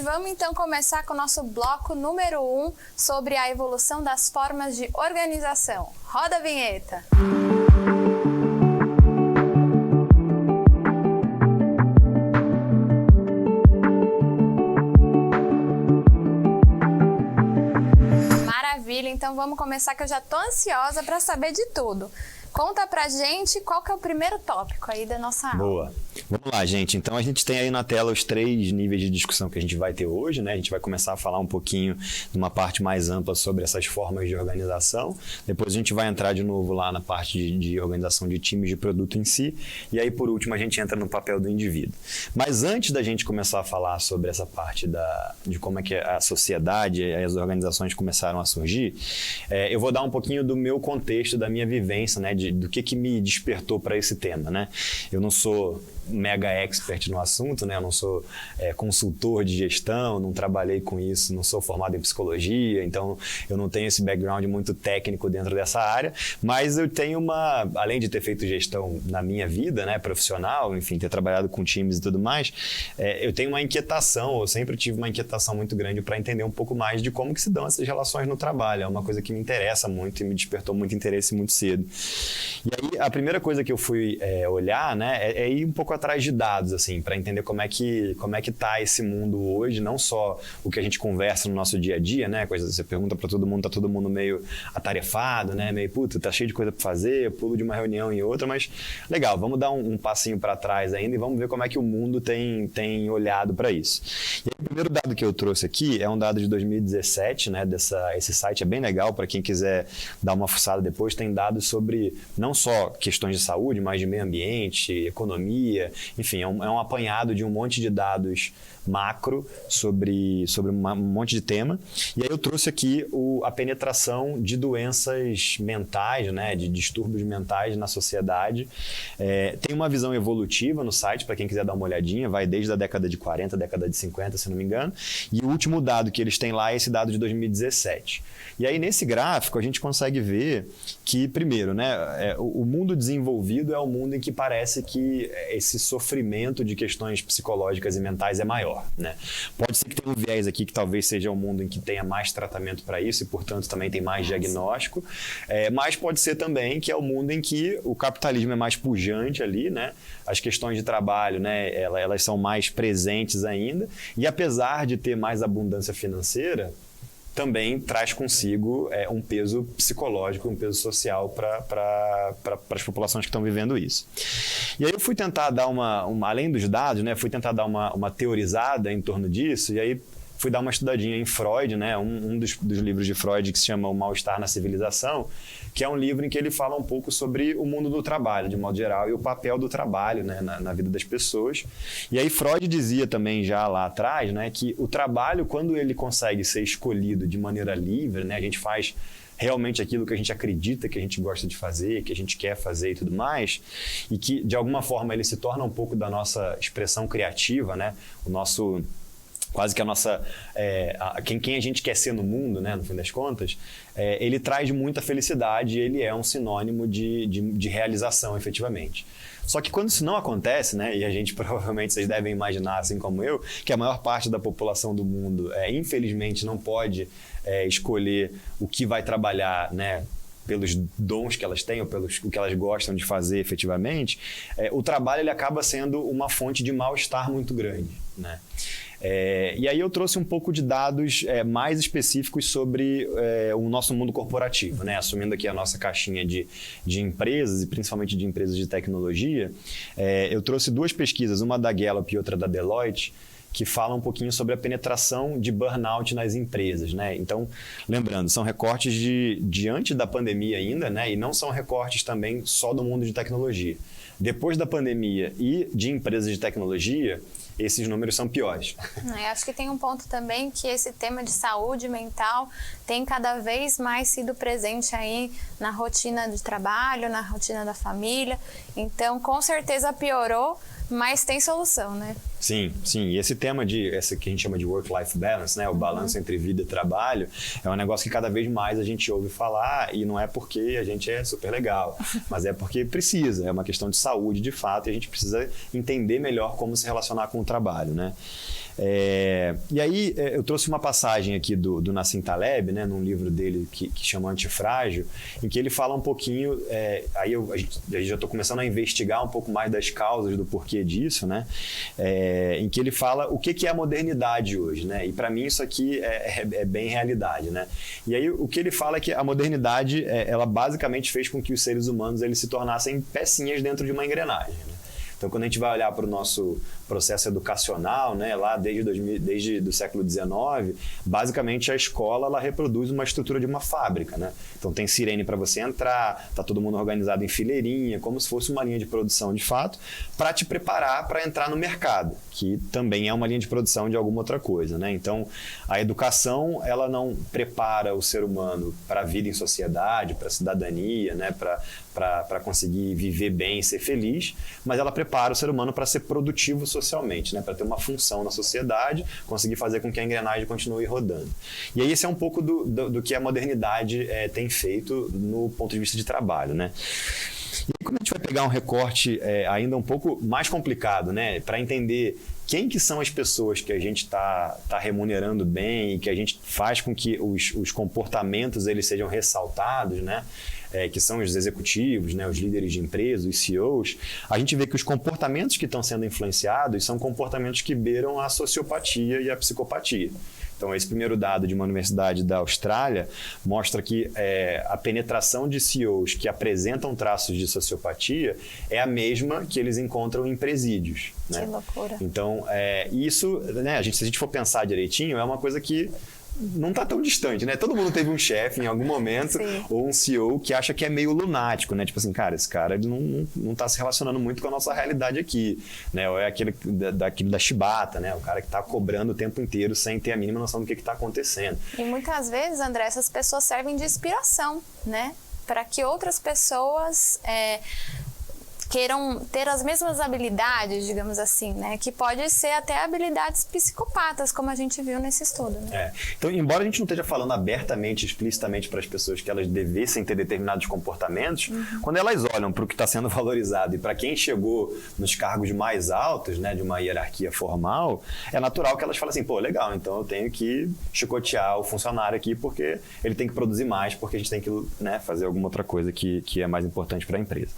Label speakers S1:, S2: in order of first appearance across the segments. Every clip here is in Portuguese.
S1: vamos então começar com o nosso bloco número 1 sobre a evolução das formas de organização. Roda a vinheta! Maravilha, então vamos começar que eu já tô ansiosa para saber de tudo. Conta pra gente qual que é o primeiro tópico aí da nossa aula.
S2: Boa. Vamos lá, gente. Então, a gente tem aí na tela os 3 níveis de discussão que a gente vai ter hoje, né? A gente vai começar a falar um pouquinho de uma parte mais ampla sobre essas formas de organização. Depois a gente vai entrar de novo lá na parte de organização de times de produto em si. E aí, por último, a gente entra no papel do indivíduo. Mas antes da gente começar a falar sobre essa parte de como é que a sociedade e as organizações começaram a surgir, eu vou dar um pouquinho do meu contexto, da minha vivência, né? Do que me despertou para esse tema, né? Eu não sou mega expert no assunto, né? Eu não sou consultor de gestão, não trabalhei com isso, não sou formado em psicologia, então eu não tenho esse background muito técnico dentro dessa área, mas eu tenho além de ter feito gestão na minha vida, né, profissional, enfim, ter trabalhado com times e tudo mais, eu tenho uma inquietação, eu sempre tive uma inquietação muito grande para entender um pouco mais de como que se dão essas relações no trabalho. É uma coisa que me interessa muito e me despertou muito interesse muito cedo. E aí, a primeira coisa que eu fui olhar, né, é ir um pouco atrás de dados, assim, para entender como é que tá esse mundo hoje, não só o que a gente conversa no nosso dia a dia, né, você pergunta para todo mundo, tá todo mundo meio atarefado, né, meio, puta, tá cheio de coisa para fazer, eu pulo de uma reunião em outra, mas legal, vamos dar um passinho para trás ainda e vamos ver como é que o mundo tem olhado para isso. E aí, o primeiro dado que eu trouxe aqui é um dado de 2017, né, esse site é bem legal para quem quiser dar uma fuçada depois, tem dados sobre não só questões de saúde, mas de meio ambiente, economia, enfim, é um apanhado de um monte de dados macro sobre um monte de tema. E aí eu trouxe aqui a penetração de doenças mentais, né, de distúrbios mentais na sociedade. Tem uma visão evolutiva no site, para quem quiser dar uma olhadinha, vai desde a década de 40, década de 50, se não me engano. E o último dado que eles têm lá é esse dado de 2017. E aí, nesse gráfico, a gente consegue ver que, primeiro, né, o mundo desenvolvido é o mundo em que parece que esse sofrimento de questões psicológicas e mentais é maior, né? Pode ser que tenha um viés aqui que talvez seja o mundo em que tenha mais tratamento para isso e, portanto, também tem mais diagnóstico, mas pode ser também que é o mundo em que o capitalismo é mais pujante ali, né? As questões de trabalho, né, elas são mais presentes ainda e, apesar de ter mais abundância financeira, também traz consigo um peso psicológico, um peso social para as populações que estão vivendo isso. E aí eu fui tentar dar além dos dados, né, fui tentar dar uma teorizada em torno disso, e aí fui dar uma estudadinha em Freud, né, um dos livros de Freud que se chama O Mal-Estar na Civilização, que é um livro em que ele fala um pouco sobre o mundo do trabalho, de modo geral, e o papel do trabalho, né, na vida das pessoas. E aí Freud dizia também já lá atrás, né, que o trabalho, quando ele consegue ser escolhido de maneira livre, né, a gente faz realmente aquilo que a gente acredita que a gente gosta de fazer, que a gente quer fazer e tudo mais, e que de alguma forma ele se torna um pouco da nossa expressão criativa, né, quase que a nossa, quem a gente quer ser no mundo, né, no fim das contas, ele traz muita felicidade e ele é um sinônimo de realização, efetivamente. Só que quando isso não acontece, né, e a gente provavelmente, vocês devem imaginar, assim como eu, que a maior parte da população do mundo, infelizmente, não pode escolher o que vai trabalhar, né, pelos dons que elas têm ou o que elas gostam de fazer efetivamente, o trabalho ele acaba sendo uma fonte de mal-estar muito grande, né? E aí eu trouxe um pouco de dados mais específicos sobre o nosso mundo corporativo, né? Assumindo aqui a nossa caixinha de empresas e principalmente de empresas de tecnologia, eu trouxe 2 pesquisas, uma da Gallup e outra da Deloitte, que fala um pouquinho sobre a penetração de burnout nas empresas, né? Então, lembrando, são recortes de antes da pandemia ainda, né? E não são recortes também só do mundo de tecnologia. Depois da pandemia e de empresas de tecnologia, esses números são piores.
S1: Acho que tem um ponto também que esse tema de saúde mental tem cada vez mais sido presente aí na rotina de trabalho, na rotina da família. Então, com certeza piorou, mas tem solução, né?
S2: Sim, sim. E esse tema esse que a gente chama de work-life balance, né? O balanço entre vida e trabalho, é um negócio que cada vez mais a gente ouve falar, e não é porque a gente é super legal, mas é porque precisa, é uma questão de saúde de fato, e a gente precisa entender melhor como se relacionar com o trabalho, né? E aí eu trouxe uma passagem aqui do Nassim Taleb, né, num livro dele que chama Antifrágil, em que ele fala um pouquinho, a gente já estou começando a investigar um pouco mais das causas do porquê disso, né, em que ele fala o que é a modernidade hoje, né, e para mim isso aqui é bem realidade, né. E aí o que ele fala é que a modernidade, ela basicamente fez com que os seres humanos eles se tornassem pecinhas dentro de uma engrenagem, né? Então, quando a gente vai olhar para o nosso processo educacional, né, lá desde o século XIX, basicamente a escola ela reproduz uma estrutura de uma fábrica, né? Então, tem sirene para você entrar, está todo mundo organizado em fileirinha, como se fosse uma linha de produção de fato, para te preparar para entrar no mercado, que também é uma linha de produção de alguma outra coisa, né? Então, a educação ela não prepara o ser humano para a vida em sociedade, para a cidadania, né, para conseguir viver bem e ser feliz, mas ela prepara o ser humano para ser produtivo socialmente, né? Para ter uma função na sociedade, conseguir fazer com que a engrenagem continue rodando. E aí esse é um pouco do que a modernidade tem feito no ponto de vista de trabalho, né? E aí, quando a gente vai pegar um recorte ainda um pouco mais complicado, né? Para entender quem que são as pessoas que a gente está remunerando bem e que a gente faz com que os comportamentos eles sejam ressaltados, né? Que são os executivos, né? Os líderes de empresas, os CEOs, a gente vê que os comportamentos que estão sendo influenciados são comportamentos que beiram a sociopatia e a psicopatia. Então, esse primeiro dado de uma universidade da Austrália mostra que a penetração de CEOs que apresentam traços de sociopatia é a mesma que eles encontram em presídios. Né?
S1: Que loucura.
S2: Então, isso, né, se a gente for pensar direitinho, é uma coisa que não está tão distante, né? Todo mundo teve um chefe em algum momento,
S1: Sim.
S2: ou um CEO que acha que é meio lunático, né? Tipo assim, cara, esse cara ele não está se relacionando muito com a nossa realidade aqui, né? Ou é aquele da chibata, né? O cara que está cobrando o tempo inteiro sem ter a mínima noção do que está acontecendo.
S1: E muitas vezes, André, essas pessoas servem de inspiração, né? Para que outras pessoas queiram ter as mesmas habilidades, digamos assim, né? Que pode ser até habilidades psicopatas, como a gente viu nesse estudo. Né?
S2: Então, embora a gente não esteja falando abertamente, explicitamente para as pessoas que elas devessem ter determinados comportamentos, quando elas olham para o que está sendo valorizado e para quem chegou nos cargos mais altos, né, de uma hierarquia formal, é natural que elas falem assim, pô, legal, então eu tenho que chicotear o funcionário aqui porque ele tem que produzir mais, porque a gente tem que, né, fazer alguma outra coisa que é mais importante para a empresa.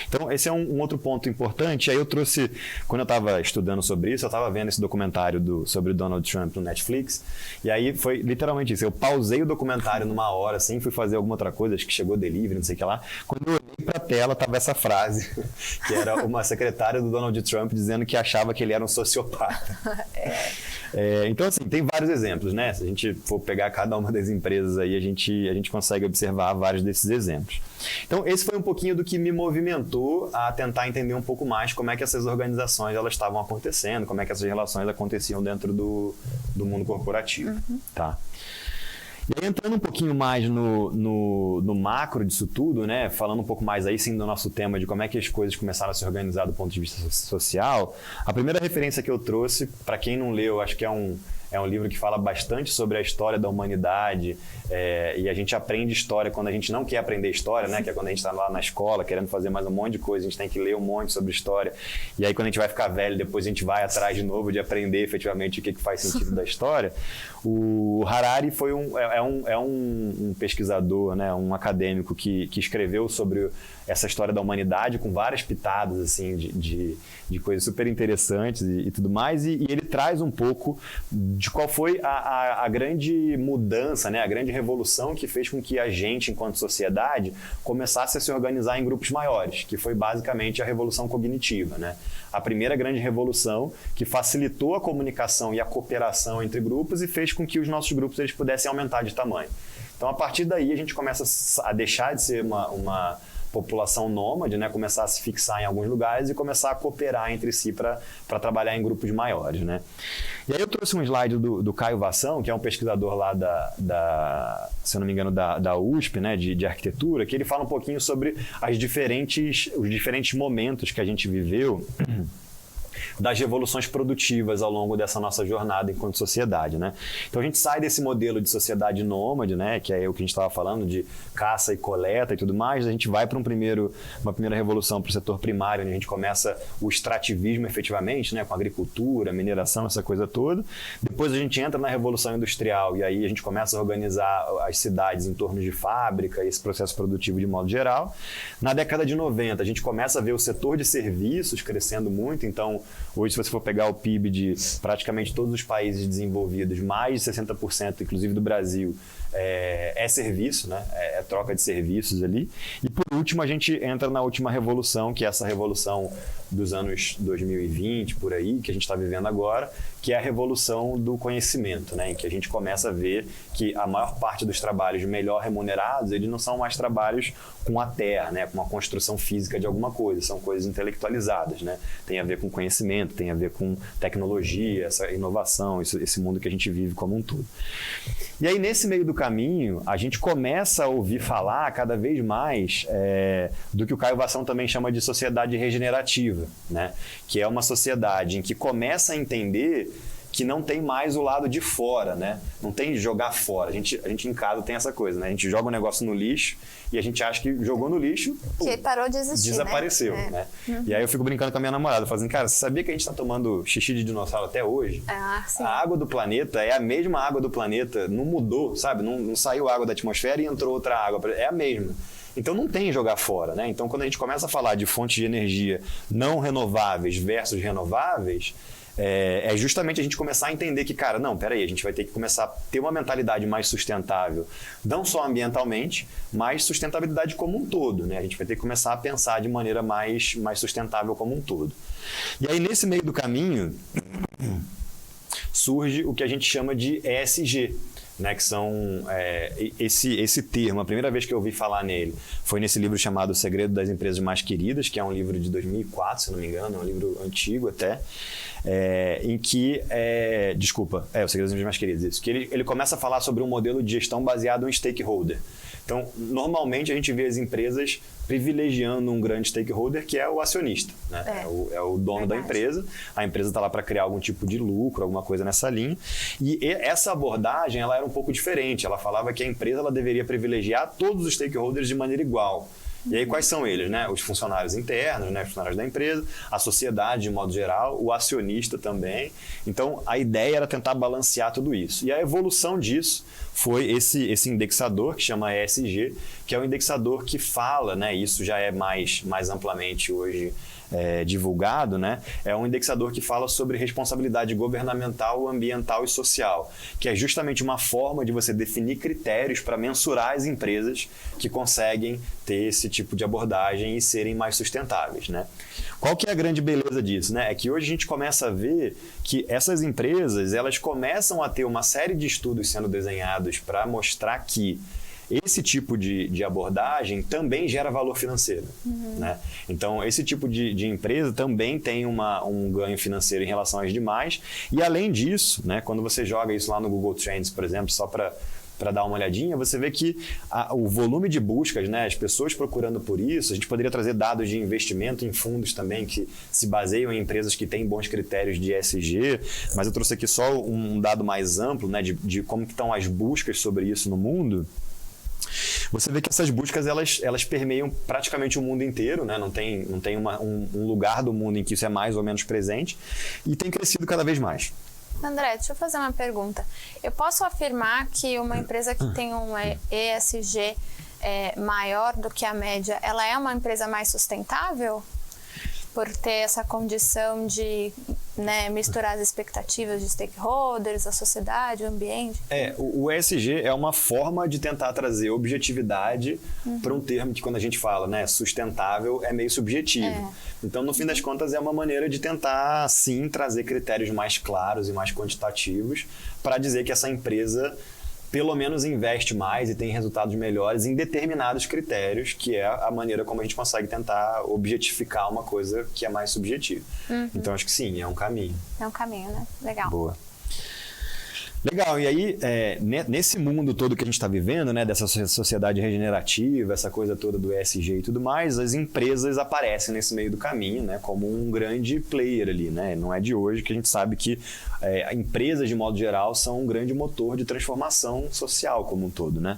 S2: Então, esse é um outro ponto importante. Aí eu trouxe, quando eu estava estudando sobre isso, eu estava vendo esse documentário sobre o Donald Trump no Netflix, e aí foi literalmente isso. Eu pausei o documentário numa hora, assim, fui fazer alguma outra coisa, acho que chegou delivery, não sei o que lá. Quando eu olhei para a tela, tava essa frase, que era uma secretária do Donald Trump dizendo que achava que ele era um sociopata. Então, assim, tem vários exemplos, né? Se a gente for pegar cada uma das empresas aí, a gente consegue observar vários desses exemplos. Então, esse foi um pouquinho do que me movimentou a tentar entender um pouco mais como é que essas organizações elas estavam acontecendo, como é que essas relações aconteciam dentro do mundo corporativo. Tá? E aí, entrando um pouquinho mais no macro disso tudo, né? Falando um pouco mais aí sim do nosso tema de como é que as coisas começaram a se organizar do ponto de vista social, a primeira referência que eu trouxe, para quem não leu, acho que é um livro que fala bastante sobre a história da humanidade, e a gente aprende história quando a gente não quer aprender história, né? Que é quando a gente está lá na escola querendo fazer mais um monte de coisa, a gente tem que ler um monte sobre história, e aí quando a gente vai ficar velho, depois a gente vai atrás de novo de aprender efetivamente o que faz sentido da história. O Harari foi um pesquisador, né? Um acadêmico que escreveu sobre essa história da humanidade com várias pitadas assim, de coisas super interessantes e tudo mais, e ele traz um pouco de qual foi a grande mudança, né? A grande revolução que fez com que a gente, enquanto sociedade, começasse a se organizar em grupos maiores, que foi basicamente a revolução cognitiva, né? A primeira grande revolução que facilitou a comunicação e a cooperação entre grupos e fez com que os nossos grupos eles pudessem aumentar de tamanho. Então, a partir daí, a gente começa a deixar de ser uma população nômade, né? Começar a se fixar em alguns lugares e começar a cooperar entre si para trabalhar em grupos maiores, né? E aí eu trouxe um slide do Caio Vassão, que é um pesquisador lá se eu não me engano, da USP, né? de arquitetura, que ele fala um pouquinho sobre os diferentes momentos que a gente viveu das revoluções produtivas ao longo dessa nossa jornada enquanto sociedade, né? Então a gente sai desse modelo de sociedade nômade, né, que é o que a gente estava falando de caça e coleta e tudo mais, a gente vai para uma primeira revolução para o setor primário, onde a gente começa o extrativismo efetivamente, né, com agricultura, mineração, essa coisa toda. Depois a gente entra na revolução industrial e aí a gente começa a organizar as cidades em torno de fábrica, esse processo produtivo de modo geral. Na década de 90 a gente começa a ver o setor de serviços crescendo muito, então hoje, se você for pegar o PIB de praticamente todos os países desenvolvidos, mais de 60%, inclusive do Brasil, é serviço, né? É troca de serviços ali. E por último, a gente entra na última revolução, que é essa revolução dos anos 2020, por aí, que a gente está vivendo agora, que é a revolução do conhecimento, né? Em que a gente começa a ver que a maior parte dos trabalhos melhor remunerados, eles não são mais trabalhos com a terra, né? Com a construção física de alguma coisa, são coisas intelectualizadas, né? Tem a ver com conhecimento, tem a ver com tecnologia, essa inovação, esse mundo que a gente vive como um todo. E aí, nesse meio do caminho, a gente começa a ouvir falar cada vez mais do que o Caio Vassão também chama de sociedade regenerativa, né? Que é uma sociedade em que começa a entender que não tem mais o lado de fora, né? Não tem jogar fora. A gente em casa tem essa coisa, né? A gente joga um negócio no lixo e a gente acha que jogou no lixo,
S1: que parou de existir,
S2: desapareceu, né? Uhum. E aí eu fico brincando com a minha namorada, falando assim, cara, você sabia que a gente está tomando xixi de dinossauro até hoje?
S1: Ah, sim.
S2: A água do planeta é a mesma água do planeta, não mudou, sabe? Não saiu água da atmosfera e entrou outra água, é a mesma. Então não tem jogar fora, né? Então quando a gente começa a falar de fontes de energia não renováveis versus renováveis, é justamente a gente começar a entender que, cara, não, peraí, a gente vai ter que começar a ter uma mentalidade mais sustentável, não só ambientalmente, mas sustentabilidade como um todo, né? A gente vai ter que começar a pensar de maneira mais sustentável como um todo. E aí, nesse meio do caminho, surge o que a gente chama de ESG, né, que são esse termo. A primeira vez que eu ouvi falar nele foi nesse livro chamado O Segredo das Empresas Mais Queridas, que é um livro de 2004, se não me engano, é um livro antigo até, em que, O Segredo das Empresas Mais Queridas, isso, que ele começa a falar sobre um modelo de gestão baseado em stakeholder. Então, normalmente a gente vê as empresas privilegiando um grande stakeholder, que é o acionista, né? É o dono da empresa. A empresa está lá para criar algum tipo de lucro, alguma coisa nessa linha. E essa abordagem ela era um pouco diferente. Ela falava que a empresa ela deveria privilegiar todos os stakeholders de maneira igual. E aí quais são eles, né? Os funcionários internos, né? Os funcionários da empresa, a sociedade de modo geral, o acionista também. Então a ideia era tentar balancear tudo isso. E a evolução disso foi esse indexador que chama ESG, que é um indexador que fala, né? Isso já é mais amplamente hoje divulgado, né? É um indexador que fala sobre responsabilidade governamental, ambiental e social, que é justamente uma forma de você definir critérios para mensurar as empresas que conseguem ter esse tipo de abordagem e serem mais sustentáveis, né? Qual que é a grande beleza disso, né? É que hoje a gente começa a ver que essas empresas, elas começam a ter uma série de estudos sendo desenhados para mostrar que esse tipo de abordagem também gera valor financeiro, né? Então, esse tipo de empresa também tem um ganho financeiro em relação às demais. E, além disso, né, quando você joga isso lá no Google Trends, por exemplo, só para dar uma olhadinha, você vê que o volume de buscas, né, as pessoas procurando por isso, a gente poderia trazer dados de investimento em fundos também que se baseiam em empresas que têm bons critérios de ESG, mas eu trouxe aqui só um dado mais amplo, né, de como que estão as buscas sobre isso no mundo. Você vê que essas buscas elas permeiam praticamente o mundo inteiro, né? Não tem um lugar do mundo em que isso é mais ou menos presente e tem crescido cada vez mais.
S1: André, deixa eu fazer uma pergunta. Eu posso afirmar que uma empresa que tem um ESG maior do que a média, ela é uma empresa mais sustentável? Por ter essa condição de, né, misturar as expectativas de stakeholders, a sociedade, o ambiente?
S2: O ESG é uma forma de tentar trazer objetividade para um termo que, quando a gente fala, né, sustentável, é meio subjetivo. Então, no fim das contas, é uma maneira de tentar, sim, trazer critérios mais claros e mais quantitativos para dizer que essa empresa pelo menos investe mais e tem resultados melhores em determinados critérios, que é a maneira como a gente consegue tentar objetificar uma coisa que é mais subjetiva. Então, acho que sim, é um caminho.
S1: É um caminho, né? Legal.
S2: Boa. Legal, e aí, nesse mundo todo que a gente está vivendo, né, dessa sociedade regenerativa, essa coisa toda do ESG e tudo mais, as empresas aparecem nesse meio do caminho, né, como um grande player ali, né? Não é de hoje que a gente sabe que empresas, de modo geral, são um grande motor de transformação social como um todo, né?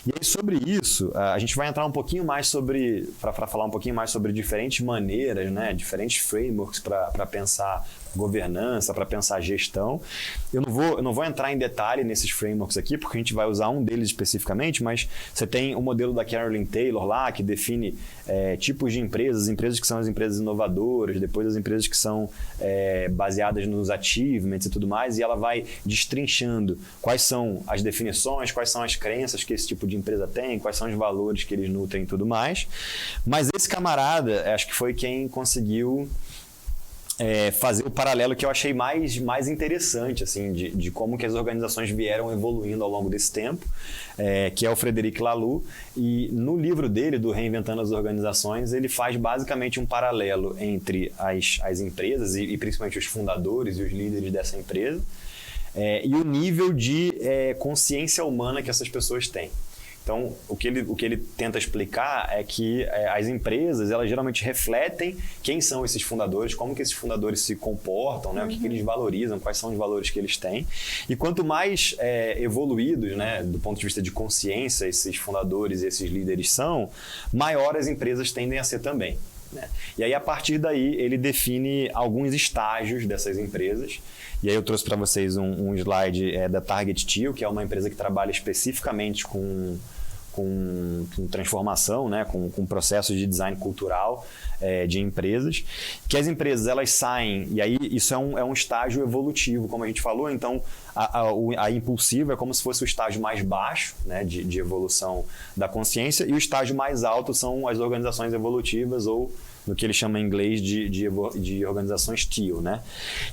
S2: E aí, sobre isso, a gente vai entrar um pouquinho mais para falar um pouquinho mais sobre diferentes maneiras, né, diferentes frameworks para pensar governança, para pensar gestão. Eu não vou entrar em detalhe nesses frameworks aqui, porque a gente vai usar um deles especificamente, mas você tem o modelo da Carolyn Taylor lá, que define tipos de empresas que são as empresas inovadoras, depois as empresas que são baseadas nos achievements e tudo mais, e ela vai destrinchando quais são as definições, quais são as crenças que esse tipo de empresa tem, quais são os valores que eles nutrem e tudo mais. Mas esse camarada, acho que foi quem conseguiu fazer o paralelo que eu achei mais interessante, assim, de como que as organizações vieram evoluindo ao longo desse tempo, que é o Frederic Laloux. E no livro dele, do Reinventando as Organizações, ele faz basicamente um paralelo entre as empresas e principalmente os fundadores e os líderes dessa empresa e o nível de consciência humana que essas pessoas têm. Então, o que ele tenta explicar é que as empresas, elas geralmente refletem quem são esses fundadores, como que esses fundadores se comportam, né? O que eles valorizam, quais são os valores que eles têm. E quanto mais evoluídos, né, do ponto de vista de consciência, esses fundadores e esses líderes são, maior as empresas tendem a ser também, né? E aí, a partir daí, ele define alguns estágios dessas empresas. E aí eu trouxe para vocês um slide da Target Teal, que é uma empresa que trabalha especificamente com transformação, né, com processos de design cultural de empresas, que as empresas elas saem, e aí isso é um estágio evolutivo, como a gente falou. Então a impulsiva é como se fosse o estágio mais baixo, né, de evolução da consciência, e o estágio mais alto são as organizações evolutivas, ou no que ele chama em inglês de organizações Teal, né?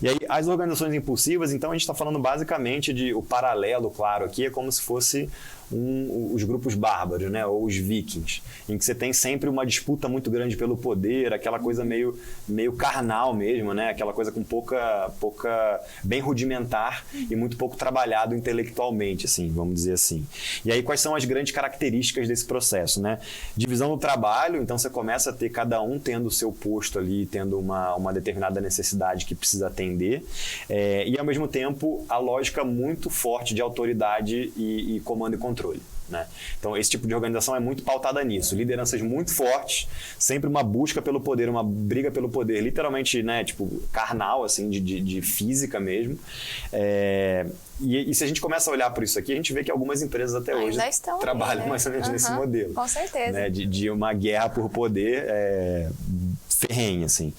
S2: E aí, as organizações impulsivas, então a gente está falando basicamente o paralelo, claro, aqui é como se fosse os grupos bárbaros, né? Ou os vikings, em que você tem sempre uma disputa muito grande pelo poder, aquela coisa meio carnal mesmo, né? Aquela coisa com pouca bem rudimentar e muito pouco trabalhado intelectualmente, assim, vamos dizer assim. E aí, quais são as grandes características desse processo, né? Divisão do trabalho, então você começa a ter cada um tendo o seu posto ali, tendo uma determinada necessidade que precisa atender, e ao mesmo tempo a lógica muito forte de autoridade e comando e controle, né? Então esse tipo de organização é muito pautada nisso, lideranças muito fortes, sempre uma busca pelo poder, uma briga pelo poder, literalmente, né, tipo carnal, assim, de física mesmo. E se a gente começa a olhar por isso aqui, a gente vê que algumas empresas até hoje trabalham, né, mais ou menos nesse modelo.
S1: Com certeza.
S2: Né, de uma guerra por poder ferrenha, assim.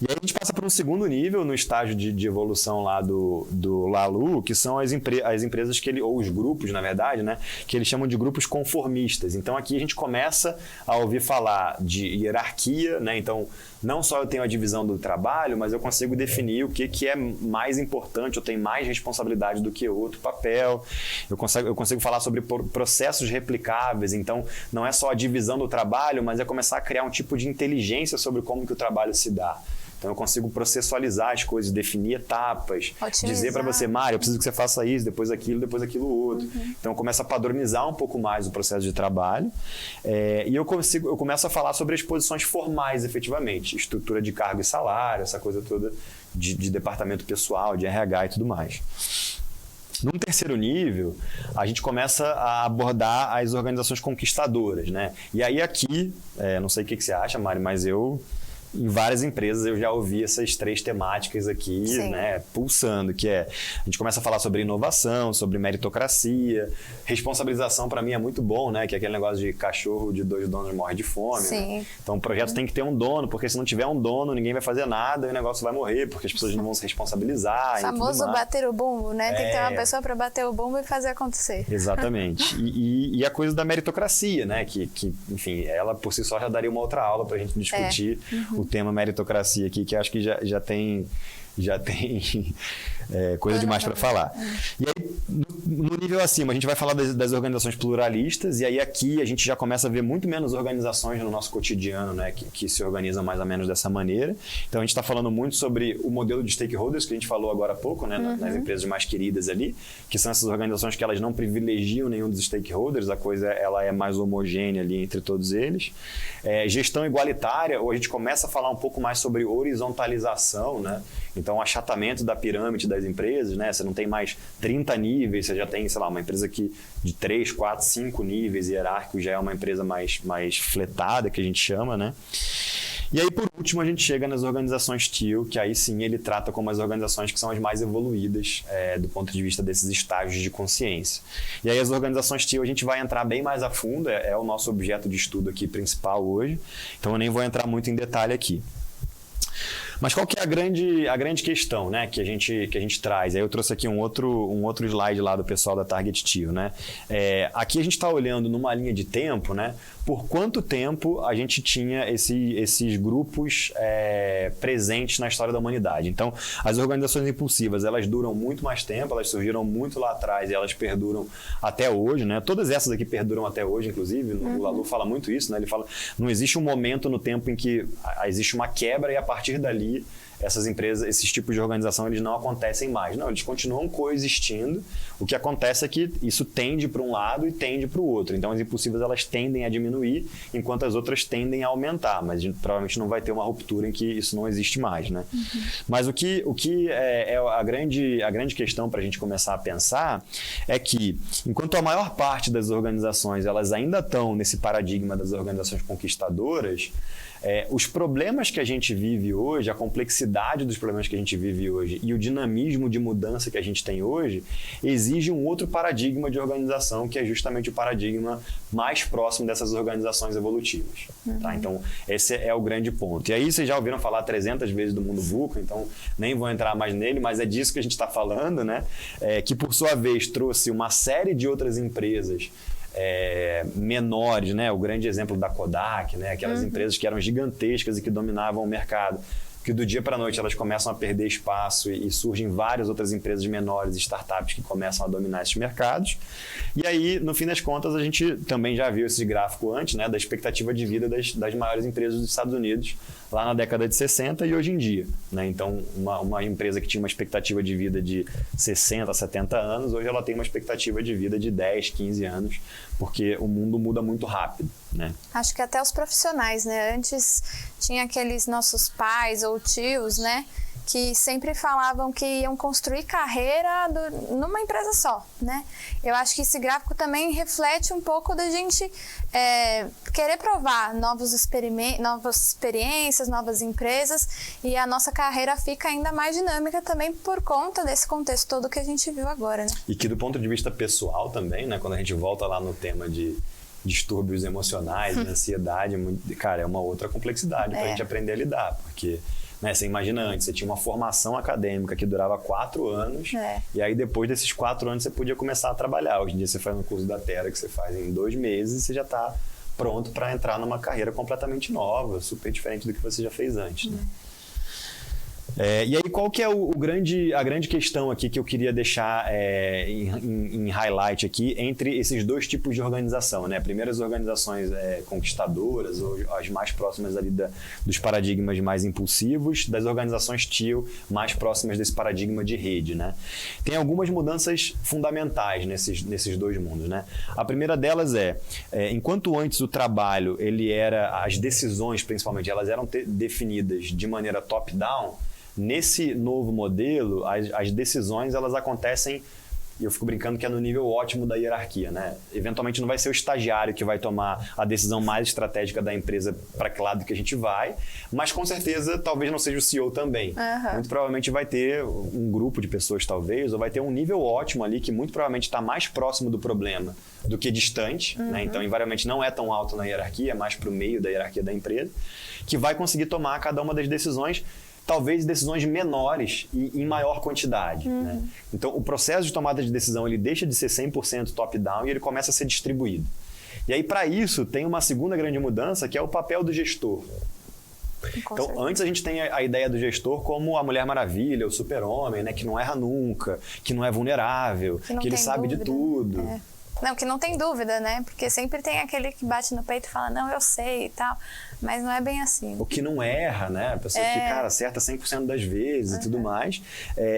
S2: E aí a gente passa por um segundo nível no estágio de evolução lá do Laloux, que são as empresas ou os grupos, na verdade, né, que eles chamam de grupos conformistas. Então aqui a gente começa a ouvir falar de hierarquia, né? Então não só eu tenho a divisão do trabalho, mas eu consigo definir o que é mais importante, eu tenho mais responsabilidade do que outro papel. Eu consigo falar sobre processos replicáveis, então não é só a divisão do trabalho, mas é começar a criar um tipo de inteligência sobre como que o trabalho se dá. Então eu consigo processualizar as coisas, definir etapas, dizer para você, Mário, eu preciso que você faça isso, depois aquilo outro. Então eu começo a padronizar um pouco mais o processo de trabalho, e eu começo a falar sobre as posições formais, efetivamente, estrutura de cargo e salário, essa coisa toda de departamento pessoal, de RH e tudo mais. Num terceiro nível, a gente começa a abordar as organizações conquistadoras, né? E aí aqui, não sei o que você acha, Mari, mas em várias empresas eu já ouvi essas três temáticas aqui, né, pulsando, que a gente começa a falar sobre inovação, sobre meritocracia, responsabilização para mim é muito bom, né, que é aquele negócio de cachorro de 2 donos morre de fome, né? Então o projeto tem que ter um dono, porque se não tiver um dono, ninguém vai fazer nada e o negócio vai morrer, porque as pessoas não vão se responsabilizar. O
S1: famoso bater o bumbo, né? Tem que ter uma pessoa para bater o bumbo e fazer acontecer.
S2: Exatamente. E a coisa da meritocracia, né, que enfim, ela por si só já daria uma outra aula para a gente discutir o tema meritocracia aqui, que acho que já tem já tem coisa demais para falar. E aí, no nível acima, a gente vai falar das organizações pluralistas, e aí aqui a gente já começa a ver muito menos organizações no nosso cotidiano, né, que se organizam mais ou menos dessa maneira. Então a gente está falando muito sobre o modelo de stakeholders que a gente falou agora há pouco, né, nas empresas mais queridas ali, que são essas organizações que elas não privilegiam nenhum dos stakeholders, a coisa ela é mais homogênea ali entre todos eles. Gestão igualitária, ou a gente começa a falar um pouco mais sobre horizontalização, né? Então, achatamento da pirâmide das empresas, né? Você não tem mais 30 níveis, você já tem, sei lá, uma empresa que de 3, 4, 5 níveis hierárquicos já é uma empresa mais fletada, que a gente chama, né? E aí, por último, a gente chega nas organizações TEAL, que aí sim ele trata como as organizações que são as mais evoluídas do ponto de vista desses estágios de consciência. E aí as organizações TEAL a gente vai entrar bem mais a fundo, é o nosso objeto de estudo aqui principal hoje, então eu nem vou entrar muito em detalhe aqui. Mas qual que é a grande questão, né, que a gente traz? Aí eu trouxe aqui um outro slide lá do pessoal da Target TEAL, né? Aqui a gente está olhando numa linha de tempo, né? Por quanto tempo a gente tinha esses grupos presentes na história da humanidade. Então, as organizações impulsivas, elas duram muito mais tempo, elas surgiram muito lá atrás e elas perduram até hoje, né? Todas essas aqui perduram até hoje, inclusive. O Lalo fala muito isso, né? Ele fala, não existe um momento no tempo em que existe uma quebra e a partir dali essas empresas, esses tipos de organização, eles não acontecem mais. Não, eles continuam coexistindo. O que acontece é que isso tende para um lado e tende para o outro. Então, as impulsivas, elas tendem a diminuir, enquanto as outras tendem a aumentar. Mas a gente provavelmente não vai ter uma ruptura em que isso não existe mais, né? Mas o que é a grande questão para a gente começar a pensar é que, enquanto a maior parte das organizações, elas ainda estão nesse paradigma das organizações conquistadoras, os problemas que a gente vive hoje, a complexidade dos problemas que a gente vive hoje e o dinamismo de mudança que a gente tem hoje exige um outro paradigma de organização, que é justamente o paradigma mais próximo dessas organizações evolutivas. Tá? Então, esse é o grande ponto. E aí, vocês já ouviram falar 300 vezes do mundo VUCA, então nem vou entrar mais nele, mas é disso que a gente está falando, né? Que, por sua vez, trouxe uma série de outras empresas menores, né? O grande exemplo da Kodak, né? Aquelas empresas que eram gigantescas e que dominavam o mercado, que do dia para a noite elas começam a perder espaço e surgem várias outras empresas menores, startups que começam a dominar esses mercados. E aí, no fim das contas, a gente também já viu esse gráfico antes, né? Da expectativa de vida das maiores empresas dos Estados Unidos lá na década de 60 e hoje em dia, né? Então, uma empresa que tinha uma expectativa de vida de 60, 70 anos, hoje ela tem uma expectativa de vida de 10, 15 anos, porque o mundo muda muito rápido, né?
S1: Acho que até os profissionais, né? Antes tinha aqueles nossos pais ou tios, né? Que sempre falavam que iam construir carreira numa empresa só, né? Eu acho que esse gráfico também reflete um pouco da gente querer provar novas experiências, novas empresas, e a nossa carreira fica ainda mais dinâmica também por conta desse contexto todo que a gente viu agora, né?
S2: E que do ponto de vista pessoal também, né? Quando a gente volta lá no tema de distúrbios emocionais, de ansiedade, cara, é uma outra complexidade para a gente aprender a lidar, porque... Né, você imagina antes, você tinha uma formação acadêmica que durava 4 anos, e aí depois desses 4 anos você podia começar a trabalhar. Hoje em dia você faz um curso da Terra que você faz em 2 meses e você já está pronto para entrar numa carreira completamente nova, super diferente do que você já fez antes. Né? E aí, qual que é a grande questão aqui que eu queria deixar em highlight aqui entre esses dois tipos de organização, né? Primeiro, as organizações conquistadoras, ou as mais próximas ali dos paradigmas mais impulsivos, das organizações TEAL mais próximas desse paradigma de rede, né? Tem algumas mudanças fundamentais nesses dois mundos, né? A primeira delas enquanto antes o trabalho, as decisões principalmente, elas eram definidas de maneira top-down. Nesse novo modelo, as decisões elas acontecem, e eu fico brincando que é no nível ótimo da hierarquia, né? Eventualmente não vai ser o estagiário que vai tomar a decisão mais estratégica da empresa para que lado que a gente vai, mas com certeza talvez não seja o CEO também. Muito provavelmente vai ter um grupo de pessoas talvez, ou vai ter um nível ótimo ali que muito provavelmente está mais próximo do problema do que distante, né? Então invariavelmente não é tão alto na hierarquia, é mais para o meio da hierarquia da empresa, que vai conseguir tomar cada uma das decisões, talvez decisões menores e em maior quantidade. Né? Então, o processo de tomada de decisão ele deixa de ser 100% top-down e ele começa a ser distribuído. E aí, para isso, tem uma segunda grande mudança, que é o papel do gestor. Então, antes a gente tem a ideia do gestor como a Mulher Maravilha, o super-homem, né? Que não erra nunca, que não é vulnerável, que ele sabe de tudo.
S1: Não, que não tem dúvida, né? Porque sempre tem aquele que bate no peito e fala, não, eu sei e tal. Mas não é bem assim.
S2: O que não erra, né? A pessoa que, cara, acerta 100% das vezes e tudo mais.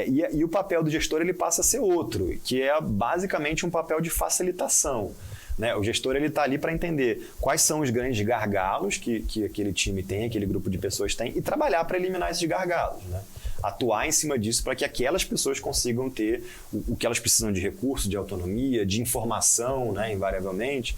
S2: E o papel do gestor, ele passa a ser outro, que é basicamente um papel de facilitação. Né? O gestor está ali para entender quais são os grandes gargalos que aquele time tem, aquele grupo de pessoas tem, e trabalhar para eliminar esses gargalos. Né? Atuar em cima disso para que aquelas pessoas consigam ter o que elas precisam de recurso, de autonomia, de informação, né, invariavelmente,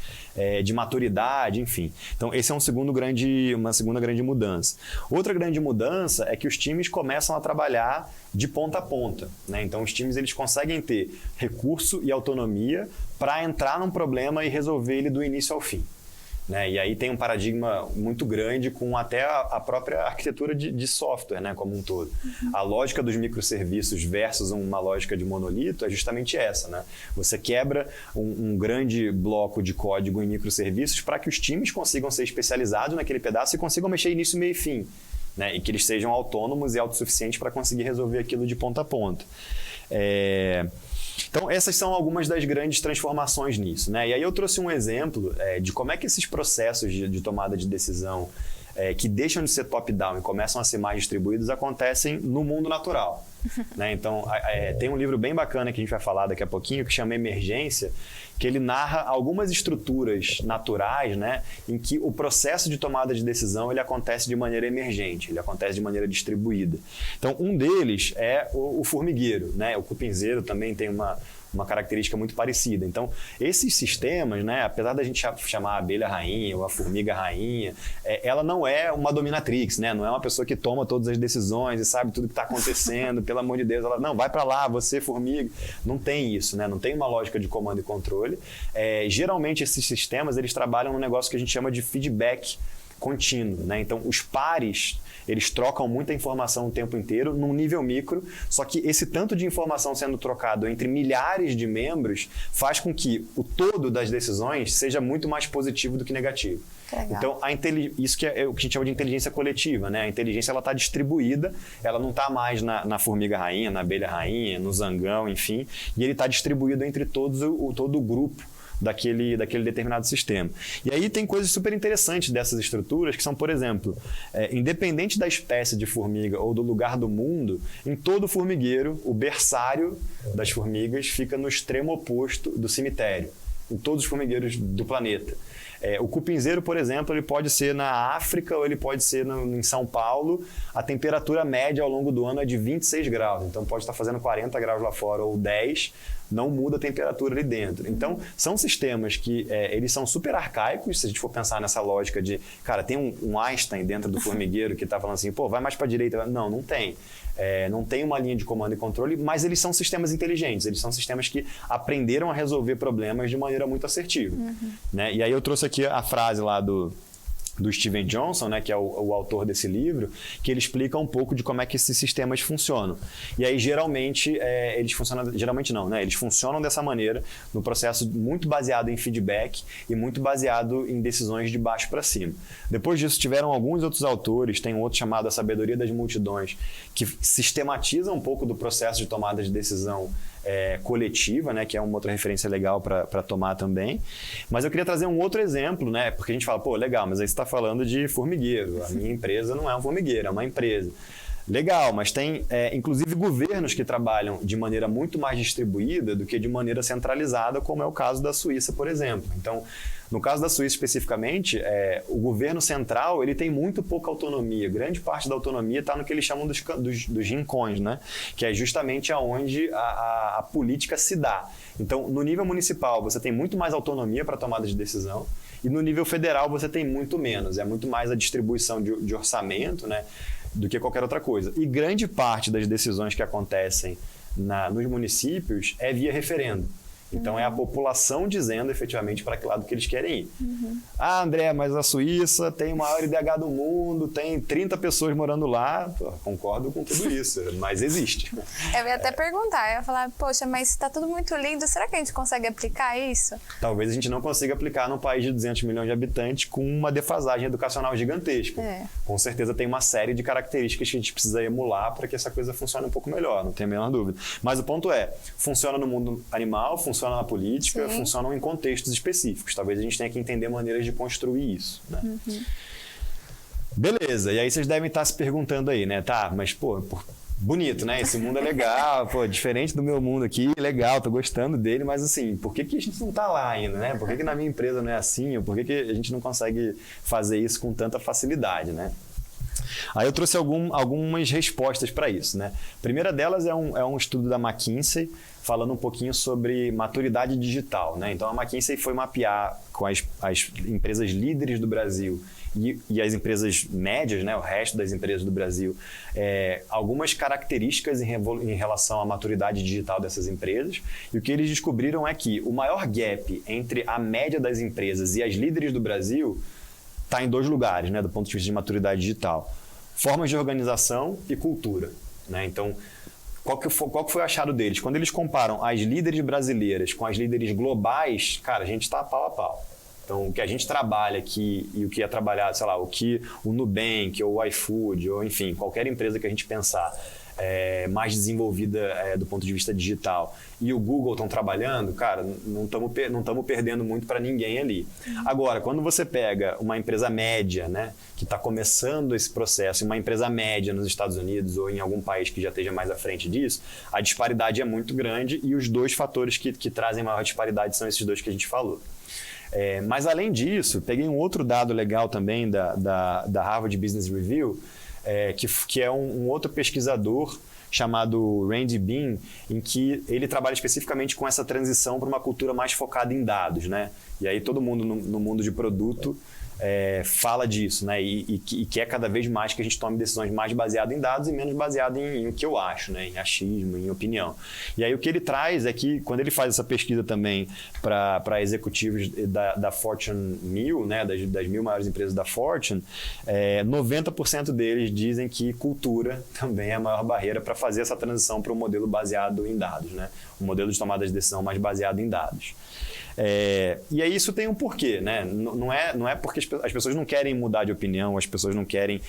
S2: de maturidade, enfim. Então, esse é uma segunda grande mudança. Outra grande mudança é que os times começam a trabalhar de ponta a ponta. Né? Então, os times eles conseguem ter recurso e autonomia para entrar num problema e resolver ele do início ao fim. Né? E aí tem um paradigma muito grande com até a própria arquitetura de software, né? Como um todo. A lógica dos microserviços versus uma lógica de monolito é justamente essa. Né? Você quebra um grande bloco de código em microserviços para que os times consigam ser especializados naquele pedaço e consigam mexer início, meio e fim. Né? E que eles sejam autônomos e autossuficientes para conseguir resolver aquilo de ponta a ponta. Então, essas são algumas das grandes transformações nisso. Né? E aí eu trouxe um exemplo de como é que esses processos de tomada de decisão que deixam de ser top-down e começam a ser mais distribuídos acontecem no mundo natural. Né? Então, tem um livro bem bacana que a gente vai falar daqui a pouquinho, que chama Emergência, que ele narra algumas estruturas naturais, né, em que o processo de tomada de decisão ele acontece de maneira emergente, ele acontece de maneira distribuída. Então, um deles é o formigueiro. Né? O cupinzeiro também tem uma característica muito parecida. Então, esses sistemas, né, apesar da gente chamar a abelha rainha ou a formiga rainha, ela não é uma dominatrix, né? Não é uma pessoa que toma todas as decisões e sabe tudo que está acontecendo, pelo amor de Deus, ela, não, vai para lá, você, formiga. Não tem isso, né? Não tem uma lógica de comando e controle. Geralmente, esses sistemas, eles trabalham num negócio que a gente chama de feedback contínuo, né? Então, os pares, eles trocam muita informação o tempo inteiro, num nível micro, só que esse tanto de informação sendo trocado entre milhares de membros faz com que o todo das decisões seja muito mais positivo do que negativo. Então, isso que é o que a gente chama de inteligência coletiva, né? A inteligência está distribuída, ela não está mais na formiga rainha, na abelha rainha, no zangão, enfim, e ele está distribuído entre todo o grupo daquele determinado sistema. E aí tem coisas super interessantes dessas estruturas que são, por exemplo, independente da espécie de formiga ou do lugar do mundo, em todo formigueiro, o berçário das formigas fica no extremo oposto do cemitério, em todos os formigueiros do planeta. O cupinzeiro, por exemplo, ele pode ser na África ou ele pode ser em São Paulo. A temperatura média ao longo do ano é de 26 graus. Então, pode estar fazendo 40 graus lá fora ou 10, não muda a temperatura ali dentro. Então, são sistemas que eles são super arcaicos, se a gente for pensar nessa lógica de, cara, tem um Einstein dentro do formigueiro que está falando assim, pô, vai mais para a direita. Não, não tem. Não tem uma linha de comando e controle, mas eles são sistemas inteligentes, eles são sistemas que aprenderam a resolver problemas de maneira muito assertiva. Né? E aí eu trouxe aqui a frase lá do Steven Johnson, né, que é o autor desse livro, que ele explica um pouco de como é que esses sistemas funcionam. E aí, geralmente, eles funcionam... Geralmente não, né? Eles funcionam dessa maneira, no processo muito baseado em feedback e muito baseado em decisões de baixo para cima. Depois disso, tiveram alguns outros autores, tem um outro chamado A Sabedoria das Multidões, que sistematiza um pouco do processo de tomada de decisão coletiva, né, que é uma outra referência legal para tomar também. Mas eu queria trazer um outro exemplo, né, porque a gente fala, pô, legal, mas aí você está falando de formigueiro. A minha empresa não é um formigueiro, é uma empresa. Legal, mas tem inclusive governos que trabalham de maneira muito mais distribuída do que de maneira centralizada, como é o caso da Suíça, por exemplo. Então, no caso da Suíça especificamente, o governo central ele tem muito pouca autonomia. Grande parte da autonomia está no que eles chamam dos rincões, né? Que é justamente aonde a política se dá. Então, no nível municipal, você tem muito mais autonomia para tomada de decisão e no nível federal você tem muito menos. É muito mais a distribuição de orçamento, né, do que qualquer outra coisa. E grande parte das decisões que acontecem nos municípios é via referendo. Então é a população dizendo efetivamente para que lado que eles querem ir. Ah, André, mas a Suíça tem o maior IDH do mundo, tem 30 pessoas morando lá. Pô, concordo com tudo isso, mas existe.
S1: Eu ia até perguntar, eu ia falar, poxa, mas está tudo muito lindo, será que a gente consegue aplicar isso?
S2: Talvez a gente não consiga aplicar num país de 200 milhões de habitantes com uma defasagem educacional gigantesca. Com certeza tem uma série de características que a gente precisa emular para que essa coisa funcione um pouco melhor, não tem a menor dúvida. Mas o ponto é, funciona no mundo animal, funciona na política, funcionam em contextos específicos. Talvez a gente tenha que entender maneiras de construir isso, né? Beleza, e aí vocês devem estar se perguntando aí, né? Tá, mas pô, bonito, né? Esse mundo é legal, pô, diferente do meu mundo aqui, legal, tô gostando dele, mas assim, por que a gente não tá lá ainda, né? Por que na minha empresa não é assim? Ou por que a gente não consegue fazer isso com tanta facilidade, né? Aí eu trouxe algumas respostas para isso, né? A primeira delas é um estudo da McKinsey, falando um pouquinho sobre maturidade digital, né? Então a McKinsey foi mapear com as empresas líderes do Brasil e as empresas médias, né, o resto das empresas do Brasil, algumas características em relação à maturidade digital dessas empresas. E o que eles descobriram é que o maior gap entre a média das empresas e as líderes do Brasil está em 2 lugares, né, do ponto de vista de maturidade digital: formas de organização e cultura, né? Então, qual que foi o achado deles? Quando eles comparam as líderes brasileiras com as líderes globais, cara, a gente está pau a pau. Então, o que a gente trabalha aqui e o que é trabalhado, sei lá, o que o Nubank ou o iFood, ou enfim, qualquer empresa que a gente pensar mais desenvolvida do ponto de vista digital, e o Google estão trabalhando, cara, não estamos perdendo muito para ninguém ali. Agora, quando você pega uma empresa média, né, que está começando esse processo, uma empresa média nos Estados Unidos ou em algum país que já esteja mais à frente disso, a disparidade é muito grande e os 2 fatores que trazem maior disparidade são esses 2 que a gente falou. Mas além disso, peguei um outro dado legal também da Harvard Business Review, que é um outro pesquisador chamado Randy Bean, em que ele trabalha especificamente com essa transição para uma cultura mais focada em dados, né? E aí todo mundo no mundo de produto fala disso, né? E quer cada vez mais que a gente tome decisões mais baseadas em dados e menos baseadas em o que eu acho, né? Em achismo, em opinião. E aí o que ele traz é que, quando ele faz essa pesquisa também para executivos da Fortune 1000, né? das 1000 maiores empresas da Fortune, 90% deles dizem que cultura também é a maior barreira para fazer essa transição para um modelo baseado em dados, né? Um modelo de tomada de decisão mais baseado em dados. E aí isso tem um porquê, né? Não é porque as pessoas não querem mudar de opinião, as pessoas não querem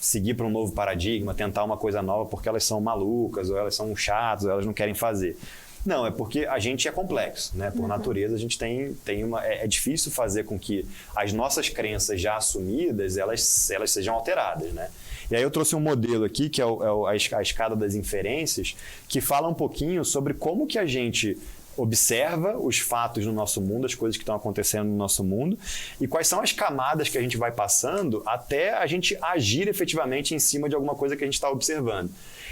S2: seguir para um novo paradigma, tentar uma coisa nova porque elas são malucas, ou elas são chatas, ou elas não querem fazer. Não, é porque a gente é complexo, né? Por natureza a gente tem uma... É difícil fazer com que as nossas crenças já assumidas, elas sejam alteradas, né? E aí eu trouxe um modelo aqui, que é a escada das inferências, que fala um pouquinho sobre como que a gente observa os fatos no nosso mundo, as coisas que estão acontecendo no nosso mundo, e quais são as camadas que a gente vai passando até a gente agir efetivamente em cima de alguma coisa que a gente está observando.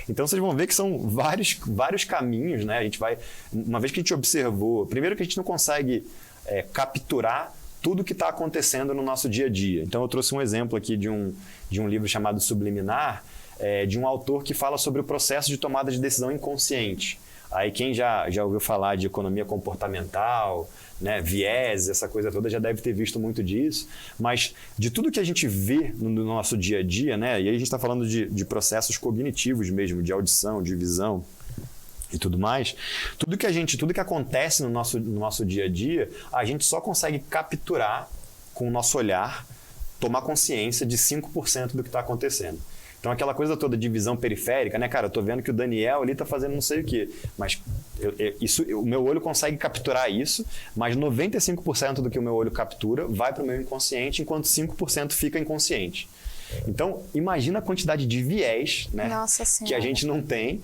S2: Então vocês vão ver que são vários caminhos, né? A gente vai, uma vez que a gente observou, primeiro que a gente não consegue capturar tudo o que está acontecendo no nosso dia a dia. Então eu trouxe um exemplo aqui de um livro chamado Subliminar, de um autor que fala sobre o processo de tomada de decisão inconsciente. Aí quem já ouviu falar de economia comportamental, né, viés, essa coisa toda, já deve ter visto muito disso. Mas de tudo que a gente vê no nosso dia a dia, né, e aí a gente está falando de processos cognitivos mesmo, de audição, de visão e tudo mais, tudo que acontece no nosso dia a dia, a gente só consegue capturar com o nosso olhar, tomar consciência de 5% do que está acontecendo. Então, aquela coisa toda de visão periférica, né, cara? Eu tô vendo que o Daniel ali tá fazendo não sei o quê. Mas o meu olho consegue capturar isso, mas 95% do que o meu olho captura vai para o meu inconsciente, enquanto 5% fica inconsciente. Então, imagina a quantidade de viés, né, que a gente não tem,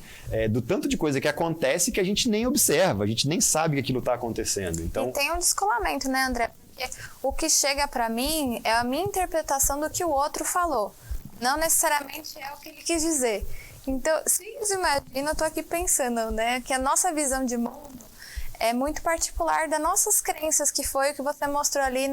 S2: do tanto de coisa que acontece que a gente nem observa, a gente nem sabe que aquilo está acontecendo. Então,
S1: e tem um descolamento, né, André? Porque o que chega para mim é a minha interpretação do que o outro falou. Não necessariamente é o que ele quis dizer. Então, simples, imagina, eu tô aqui pensando, né, que a nossa visão de mundo é muito particular das nossas crenças, que foi o que você mostrou ali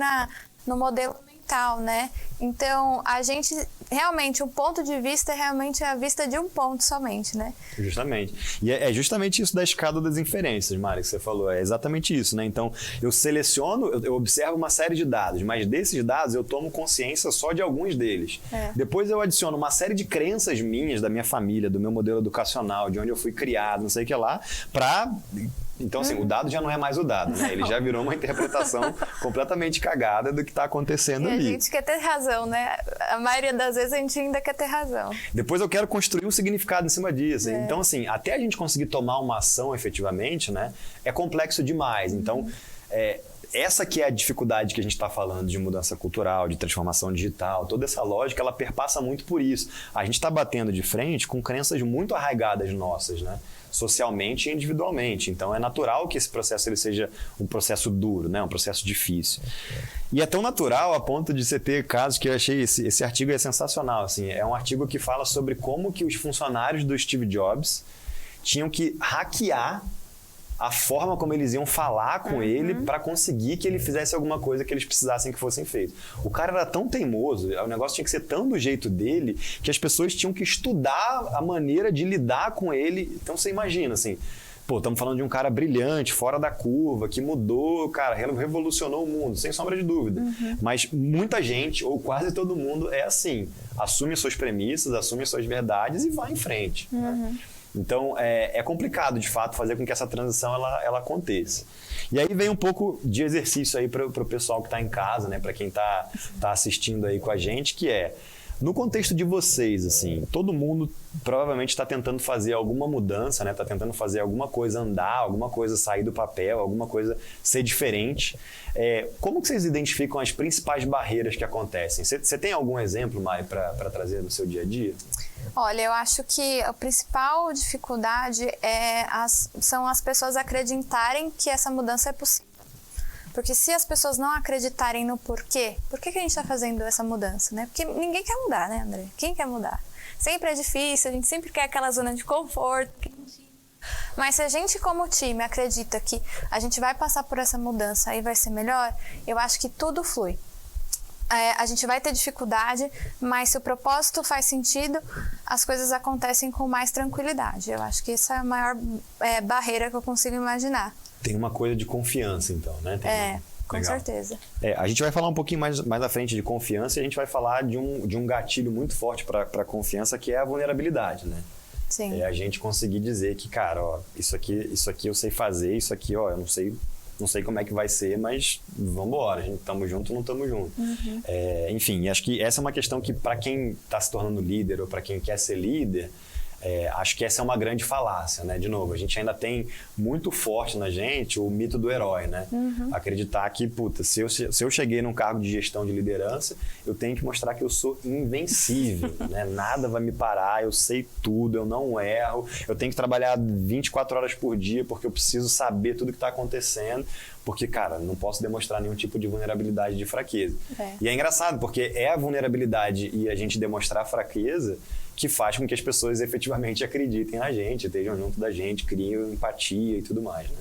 S1: no modelo mental. mental, né? Então, a gente, realmente, o ponto de vista é realmente a vista de um ponto somente, né?
S2: Justamente. E é justamente isso da escada das inferências, Mari, que você falou. É exatamente isso, né? Então, eu seleciono, eu observo uma série de dados, mas desses dados eu tomo consciência só de alguns deles. Depois eu adiciono uma série de crenças minhas, da minha família, do meu modelo educacional, de onde eu fui criado, não sei o que lá, para... Então, assim, o dado já não é mais o dado, né? Ele já virou uma interpretação completamente cagada do que está acontecendo ali.
S1: E a gente quer ter razão, né? A maioria das vezes a gente ainda quer ter razão.
S2: Depois eu quero construir um significado em cima disso. Então, assim, até a gente conseguir tomar uma ação efetivamente, né? É complexo demais. Então, essa que é a dificuldade que a gente está falando de mudança cultural, de transformação digital, toda essa lógica, ela perpassa muito por isso. A gente está batendo de frente com crenças muito arraigadas nossas, né? Socialmente e individualmente. Então é natural que esse processo ele seja um processo duro, né? Um processo difícil. E é tão natural a ponto de você ter casos que eu achei... Esse artigo é sensacional. Assim, é um artigo que fala sobre como que os funcionários do Steve Jobs tinham que hackear a forma como eles iam falar com ele para conseguir que ele fizesse alguma coisa que eles precisassem que fossem feitos. O cara era tão teimoso, o negócio tinha que ser tão do jeito dele, que as pessoas tinham que estudar a maneira de lidar com ele. Então você imagina, assim, pô, estamos falando de um cara brilhante, fora da curva, que mudou, cara, revolucionou o mundo, sem sombra de dúvida. Mas muita gente, ou quase todo mundo, é assim, assume as suas premissas, assume as suas verdades e vai em frente, né? Então, é complicado, de fato, fazer com que essa transição ela aconteça. E aí vem um pouco de exercício aí para o pessoal que está em casa, né? Para quem tá assistindo aí com a gente, que é, no contexto de vocês, assim, todo mundo provavelmente está tentando fazer alguma mudança, né? Está tentando fazer alguma coisa andar, alguma coisa sair do papel, alguma coisa ser diferente. Como que vocês identificam as principais barreiras que acontecem? Você tem algum exemplo, Mari, para trazer no seu dia a dia?
S1: Olha, eu acho que a principal dificuldade são as pessoas acreditarem que essa mudança é possível. Porque se as pessoas não acreditarem no porquê, por que a gente está fazendo essa mudança, né? Porque ninguém quer mudar, né, André? Quem quer mudar? Sempre é difícil, a gente sempre quer aquela zona de conforto. Mas se a gente, como time, acredita que a gente vai passar por essa mudança e vai ser melhor, eu acho que tudo flui. A gente vai ter dificuldade, mas se o propósito faz sentido, as coisas acontecem com mais tranquilidade. Eu acho que essa é a maior barreira que eu consigo imaginar. Tem
S2: uma coisa de confiança, então, né?
S1: Com certeza.
S2: A gente vai falar um pouquinho mais à frente de confiança e a gente vai falar de um gatilho muito forte para confiança, que é a vulnerabilidade, né?
S1: Sim.
S2: A gente conseguir dizer que, cara, ó, isso aqui eu sei fazer, isso aqui, ó, eu não sei como é que vai ser, mas vamos embora, a gente estamos junto ou não estamos juntos. Enfim, acho que essa é uma questão que, para quem está se tornando líder ou para quem quer ser líder, acho que essa é uma grande falácia, né? De novo, a gente ainda tem muito forte na gente o mito do herói, né? Acreditar que, puta, se eu cheguei num cargo de gestão de liderança, eu tenho que mostrar que eu sou invencível, né? Nada vai me parar, eu sei tudo, eu não erro, eu tenho que trabalhar 24 horas por dia porque eu preciso saber tudo que está acontecendo, porque, cara, não posso demonstrar nenhum tipo de vulnerabilidade, de fraqueza. E é engraçado, porque é a vulnerabilidade e a gente demonstrar fraqueza que faz com que as pessoas efetivamente acreditem na gente, estejam junto da gente, criem empatia e tudo mais, né?